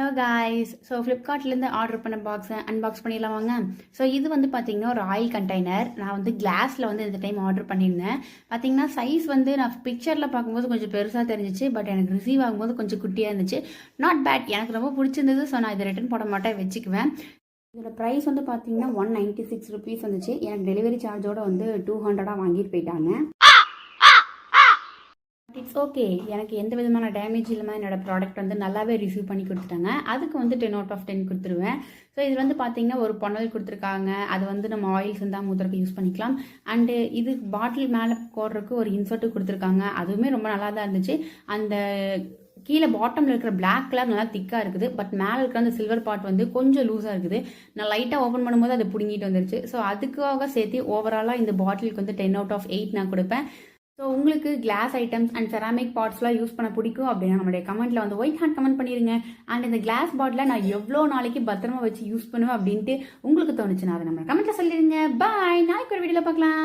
Hello guys. So ஃப்ளிப்கார்ட்லேருந்து order பண்ண பாக்ஸை unbox பண்ணிடலாம் வாங்க. ஸோ இது வந்து பார்த்தீங்கன்னா ஒரு ஆயில் கண்டெய்னர். நான் வந்து கிளாஸில் வந்து இந்த டைம் ஆர்டர் பண்ணியிருந்தேன். பார்த்தீங்கன்னா சைஸ் வந்து நான் பிக்சரில் பார்க்கும்போது கொஞ்சம் பெருசாக தெரிஞ்சிச்சு. பட் எனக்கு ரிசீவ் ஆகும்போது கொஞ்சம் குட்டியாக இருந்துச்சு. நாட் பேட், எனக்கு ரொம்ப பிடிச்சிருந்தது. ஸோ நான் இதை ரிட்டன் போட மாட்டேன், வச்சுக்குவேன். இதோட ப்ரைஸ் வந்து பார்த்தீங்கன்னா 196 ருபீஸ் வந்துச்சு. எனக்கு டெலிவரி சார்ஜோட வந்து 200 வாங்கிட்டு போயிட்டாங்க. இட்ஸ் ஓகே, எனக்கு எந்த விதமான டேமேஜ் இல்லாமல் என்னோட ப்ராடக்ட் வந்து நல்லாவே ரிசீவ் பண்ணி கொடுத்துட்டாங்க. அதுக்கு வந்து 10 அவுட் ஆஃப் 10 கொடுத்துருவேன். ஸோ இது வந்து பார்த்தீங்கன்னா ஒரு பொன்னல் கொடுத்துருக்காங்க. அது வந்து நம்ம ஆயில்ஸ் இருந்தால் மூத்தருக்கு யூஸ் பண்ணிக்கலாம். அண்டு இது பாட்டில் மேலே போடுறதுக்கு ஒரு இன்சர்ட்டு கொடுத்துருக்காங்க. அதுவுமே ரொம்ப நல்லா தான் இருந்துச்சு. அந்த கீழே பாட்டமில் இருக்கிற பிளாக் கலர் நல்லா திக்காக இருக்குது. பட் மேலே இருக்கிற அந்த சில்வர் பார்ட் வந்து கொஞ்சம் லூஸாக இருக்குது. நான் லைட்டாக ஓப்பன் பண்ணும்போது அதை பிடுங்கிட்டு வந்துருச்சு. ஸோ அதுக்காக சேர்த்து ஓவராலாக இந்த பாட்டிலுக்கு வந்து 10 அவுட் ஆஃப் 8 நான் கொடுப்பேன். ஸோ உங்களுக்கு கிளாஸ் ஐட்டம்ஸ் அண்ட் செராமிக் பாட்ஸ்லாம் யூஸ் பண்ண பிடிக்கும் அப்படின்னா நம்மளுடைய கமெண்ட்டில் வந்து ஒயிட் ஹேண்ட் கமெண்ட் பண்ணிடுங்க. அண்ட் இந்த கிளாஸ் பாட்டில் நான் எவ்வளோ நாளைக்கு பத்திரமா வச்சு யூஸ் பண்ணுவேன் அப்படின்ட்டு உங்களுக்கு தோணுச்சுன்னா அதை நம்ம கமெண்ட்டில் சொல்லிடுங்க. பாய், நாளைக்கு ஒரு வீடியோவில் பார்க்கலாம்.